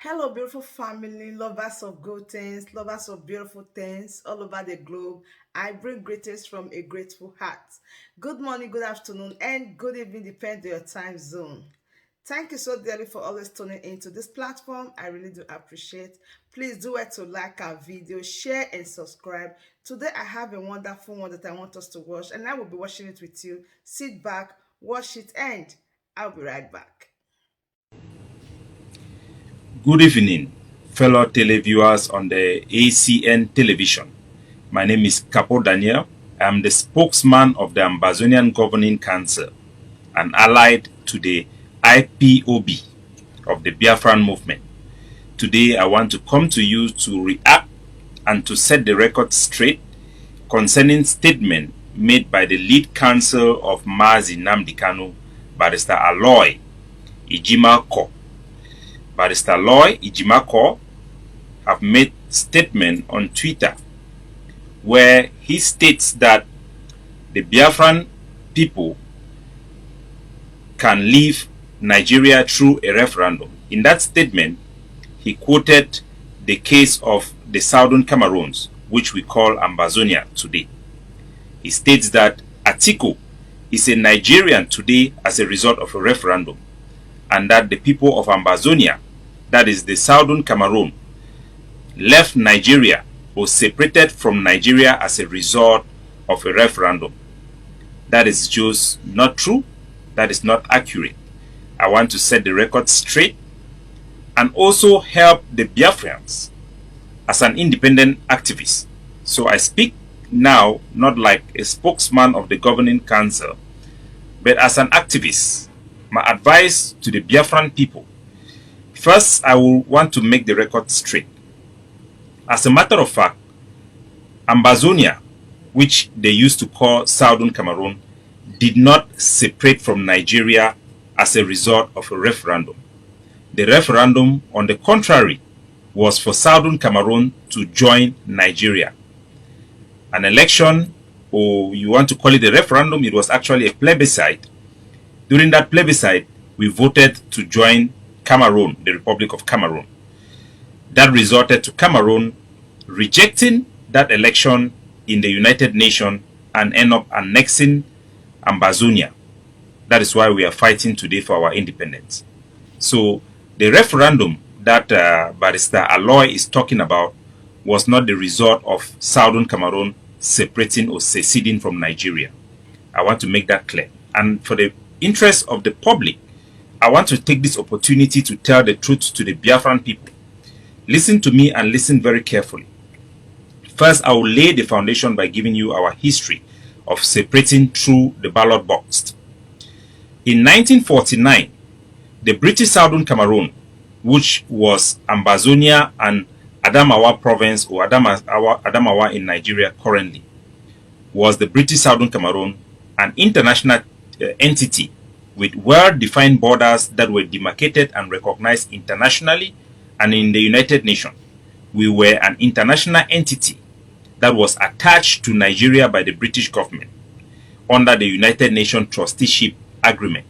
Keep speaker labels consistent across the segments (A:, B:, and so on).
A: Hello, beautiful family, lovers of good things, lovers of beautiful things all over the globe. I bring greetings from a grateful heart. Good morning, good afternoon, and good evening, depending on your time zone. Thank you so dearly for always tuning into this platform. I really do appreciate. Please do it to like our video, share, and subscribe. Today, I have a wonderful one that I want us to watch, and I will be watching it with you. Sit back, watch it, and I'll be right back.
B: Good evening, fellow televiewers on the ACN television. My name is Capo Daniel. I am the spokesman of the Ambazonian Governing Council and allied to the Ipob of the Biafran movement. Today, I want to come to you to react and to set the record straight concerning statement made by the lead counsel of Mazi Nnamdi Kanu, Barrister Aloy Ijimako. Barrister Aloy Ijimako have made statement on Twitter where he states that the Biafran people can leave Nigeria through a referendum. In that statement, he quoted the case of the Southern Cameroons, which we call Ambazonia today. He states that Atiku is a Nigerian today as a result of a referendum, and that the people of Ambazonia, that is the Southern Cameroon, left Nigeria or separated from Nigeria as a result of a referendum. That is just not true. That is not accurate. I want to set the record straight and also help the Biafrans as an independent activist. So I speak now not like a spokesman of the governing council, but as an activist. My advice to the Biafran people: first, I will want to make the record straight. As a matter of fact, Ambazonia, which they used to call Southern Cameroon, did not separate from Nigeria as a result of a referendum. The referendum, on the contrary, was for Southern Cameroon to join Nigeria. An election, or you want to call it a referendum, it was actually a plebiscite. During that plebiscite, we voted to join Cameroon, the Republic of Cameroon. That resulted to Cameroon rejecting that election in the United Nations and end up annexing Ambazonia. That is why we are fighting today for our independence. So the referendum that Barrister Aloy is talking about was not the result of Southern Cameroon separating or seceding from Nigeria. I want to make that clear. And for the interest of the public, I want to take this opportunity to tell the truth to the Biafran people. Listen to me and listen very carefully. First, I will lay the foundation by giving you our history of separating through the ballot box. In 1949, the British Southern Cameroon, which was Ambazonia and Adamawa province, or Adamawa in Nigeria currently, was the British Southern Cameroon, an international entity with well-defined borders that were demarcated and recognized internationally and in the United Nations. We were an international entity that was attached to Nigeria by the British government under the United Nations Trusteeship Agreement.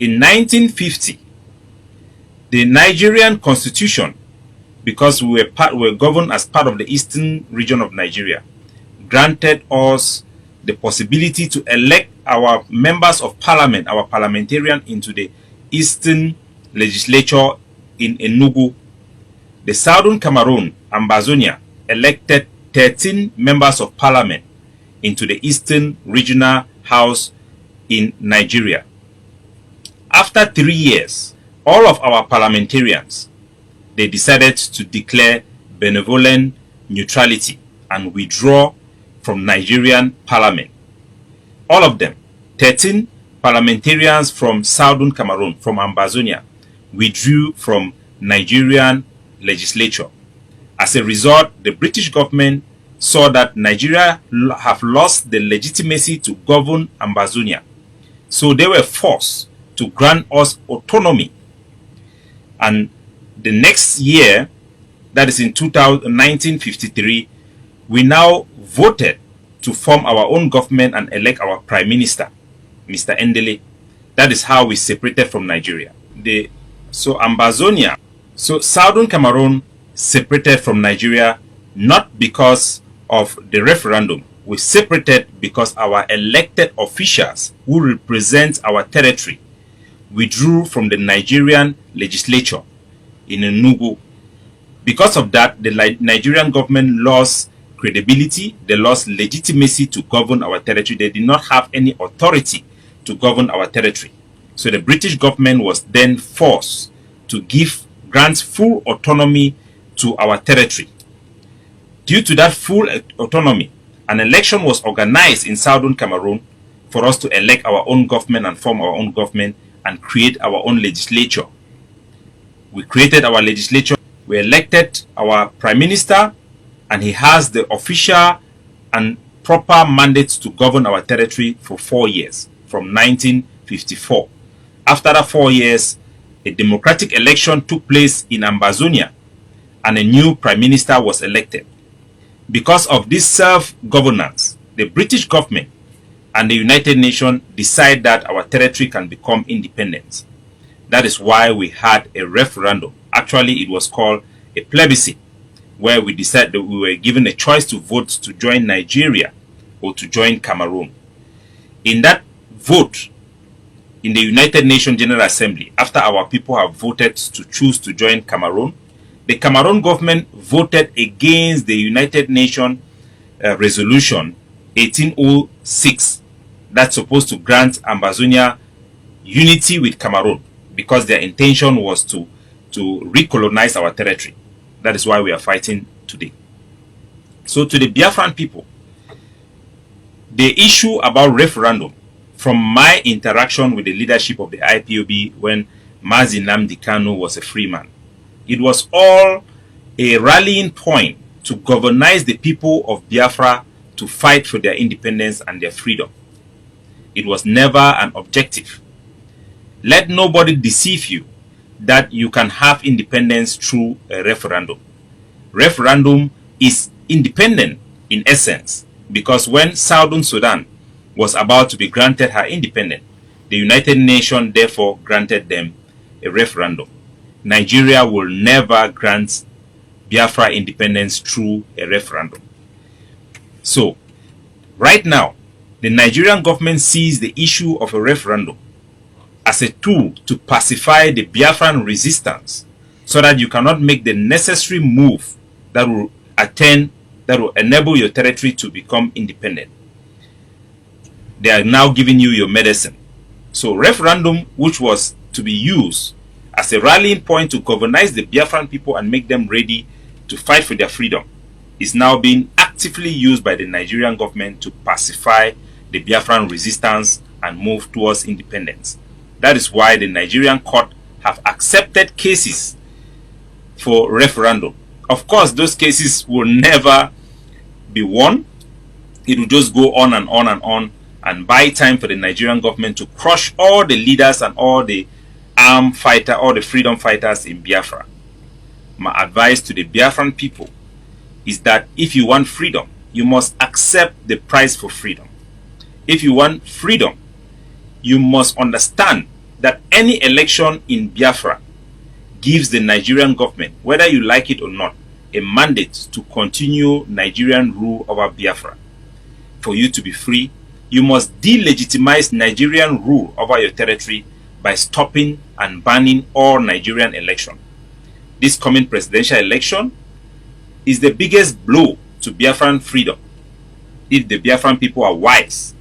B: In 1950, the Nigerian Constitution, because we were governed as part of the eastern region of Nigeria, granted us the possibility to elect our members of parliament, our parliamentarian, into the eastern legislature in Enugu. The Southern Cameroon, Ambazonia, elected 13 members of parliament into the Eastern Regional House in Nigeria. After 3 years, all of our parliamentarians, they decided to declare benevolent neutrality and withdraw from Nigerian parliament. All of them, 13 parliamentarians from Southern Cameroon, from Ambazonia, withdrew from Nigerian legislature. As a result, the British government saw that Nigeria have lost the legitimacy to govern Ambazonia. So they were forced to grant us autonomy. And the next year, that is in 1953, we now voted to form our own government and elect our prime minister, Mr. Endele. That is how we separated from Nigeria. So Ambazonia So Southern Cameroon separated from Nigeria not because of the referendum. We separated because our elected officials who represent our territory withdrew from the Nigerian legislature in Enugu. Because of that, the Nigerian government lost credibility, they lost legitimacy to govern our territory. They did not have any authority to govern our territory. So the British government was then forced to grant full autonomy to our territory. Due to that full autonomy, an election was organized in Southern Cameroon for us to elect our own government and form our own government and create our own legislature. We created our legislature, we elected our prime minister, and he has the official and proper mandate to govern our territory for 4 years, from 1954. After that 4 years, a democratic election took place in Ambazonia, and a new prime minister was elected. Because of this self-governance, the British government and the United Nations decide that our territory can become independent. That is why we had a referendum. Actually, it was called a plebiscite, where we decided that we were given a choice to vote to join Nigeria or to join Cameroon. In that vote, in the United Nations General Assembly, after our people have voted to choose to join Cameroon, the Cameroon government voted against the United Nations resolution 1806 that's supposed to grant Ambazonia unity with Cameroon, because their intention was to recolonize our territory. That is why we are fighting today. So to the Biafran people, the issue about referendum, from my interaction with the leadership of the IPOB when Mazi Nnamdi Kanu was a free man, it was all a rallying point to governize the people of Biafra to fight for their independence and their freedom. It was never an objective. Let nobody deceive you that you can have independence through a referendum. Referendum is independent in essence, because when Southern Sudan was about to be granted her independence, the United Nations therefore granted them a referendum. Nigeria will never grant Biafra independence through a referendum. So, right now, the Nigerian government sees the issue of a referendum as a tool to pacify the Biafran resistance, so that you cannot make the necessary move that will enable your territory to become independent. They are now giving you your medicine. So referendum, which was to be used as a rallying point to governize the Biafran people and make them ready to fight for their freedom, is now being actively used by the Nigerian government to pacify the Biafran resistance and move towards independence. That is why the Nigerian court have accepted cases for referendum. Of course, those cases will never be won. It will just go on and on and on, and buy time for the Nigerian government to crush all the leaders and all the armed fighter, all the freedom fighters in Biafra. My advice to the Biafran people is that if you want freedom, you must accept the price for freedom. If you want freedom, you must understand that any election in Biafra gives the Nigerian government, whether you like it or not, a mandate to continue Nigerian rule over Biafra. For you to be free, you must delegitimize Nigerian rule over your territory by stopping and banning all Nigerian election. This coming presidential election is the biggest blow to Biafran freedom. If the Biafran people are wise,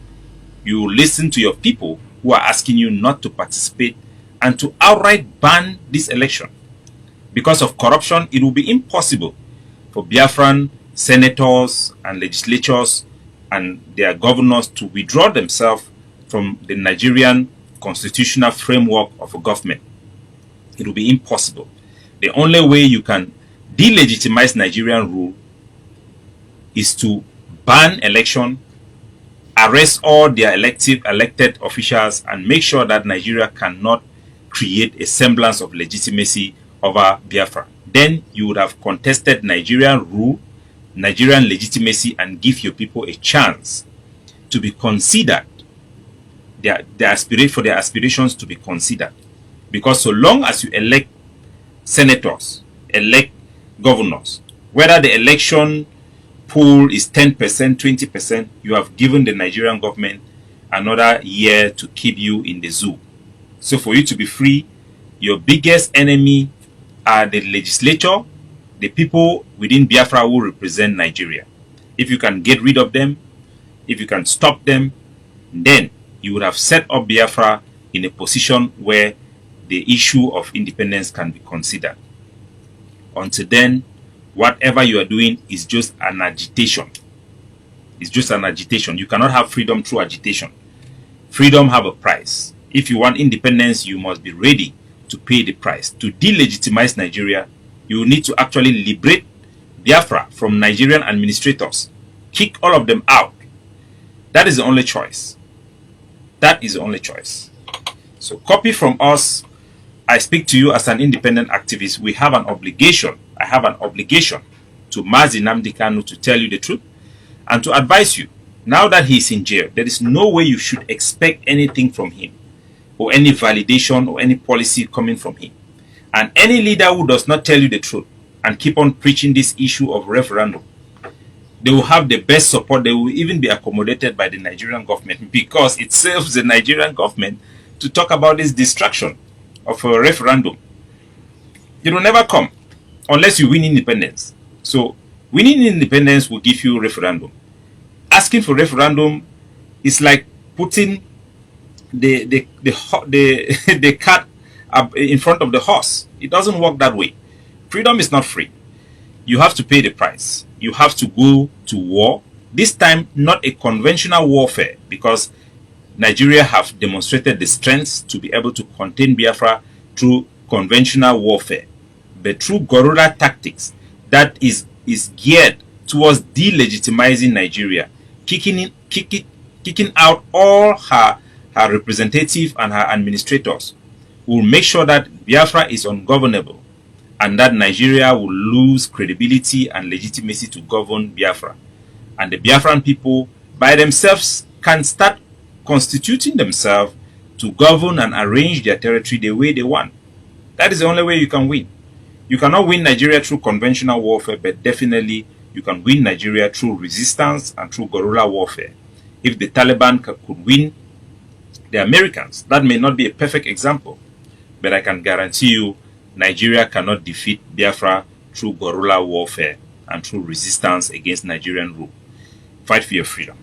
B: you listen to your people who are asking you not to participate and to outright ban this election. Because of corruption, it will be impossible for Biafran senators and legislatures and their governors to withdraw themselves from the Nigerian constitutional framework of a government. It will be impossible. The only way you can delegitimize Nigerian rule is to ban election, arrest all their elected officials, and make sure that Nigeria cannot create a semblance of legitimacy over Biafra. Then you would have contested Nigerian rule, Nigerian legitimacy, and give your people a chance to be considered, their aspirations to be considered. Because so long as you elect senators, elect governors. Whether the election pool is 10%, 20%, you have given the Nigerian government another year to keep you in the zoo. So for you to be free, your biggest enemy are the legislature, the people within Biafra who represent Nigeria. If you can get rid of them, if you can stop them, then you would have set up Biafra in a position where the issue of independence can be considered. Until then, whatever you are doing is just an agitation. It's just an agitation. You cannot have freedom through agitation. Freedom have a price. If you want independence, you must be ready to pay the price. To delegitimize Nigeria, you need to actually liberate Biafra from Nigerian administrators. Kick all of them out. That is the only choice. That is the only choice. So copy from us. I speak to you as an independent activist. We have an obligation. I have an obligation to Mazi Nnamdi Kanu to tell you the truth and to advise you. Now that he is in jail, there is no way you should expect anything from him, or any validation or any policy coming from him. And any leader who does not tell you the truth and keep on preaching this issue of referendum, they will have the best support. They will even be accommodated by the Nigerian government, because it serves the Nigerian government to talk about this distraction of a referendum. It will never come unless you win independence. So winning independence will give you referendum. Asking for referendum is like putting the cat up in front of the horse. It doesn't work that way. Freedom is not free. You have to pay the price. You have to go to war. This time, not a conventional warfare, because Nigeria have demonstrated the strength to be able to contain Biafra through conventional warfare, but through guerrilla tactics that is geared towards delegitimizing Nigeria, kicking out all her representatives and her administrators. Will make sure that Biafra is ungovernable, and that Nigeria will lose credibility and legitimacy to govern Biafra. And the Biafran people by themselves can start constituting themselves to govern and arrange their territory the way they want. That is the only way you can win. You cannot win Nigeria through conventional warfare, but definitely you can win Nigeria through resistance and through guerrilla warfare. If the Taliban could win the Americans, that may not be a perfect example, but I can guarantee you Nigeria cannot defeat Biafra through guerrilla warfare and through resistance against Nigerian rule. Fight for your freedom.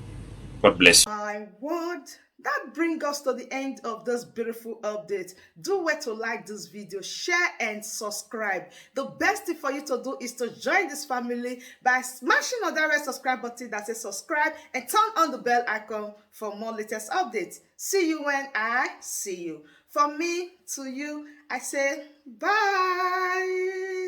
B: God bless you.
A: My word. That brings us to the end of this beautiful update. Do wait to like this video, share and subscribe. The best thing for you to do is to join this family by smashing on that red subscribe button that says subscribe, and turn on the bell icon for more latest updates. See you when I see you. From me to you, I say bye.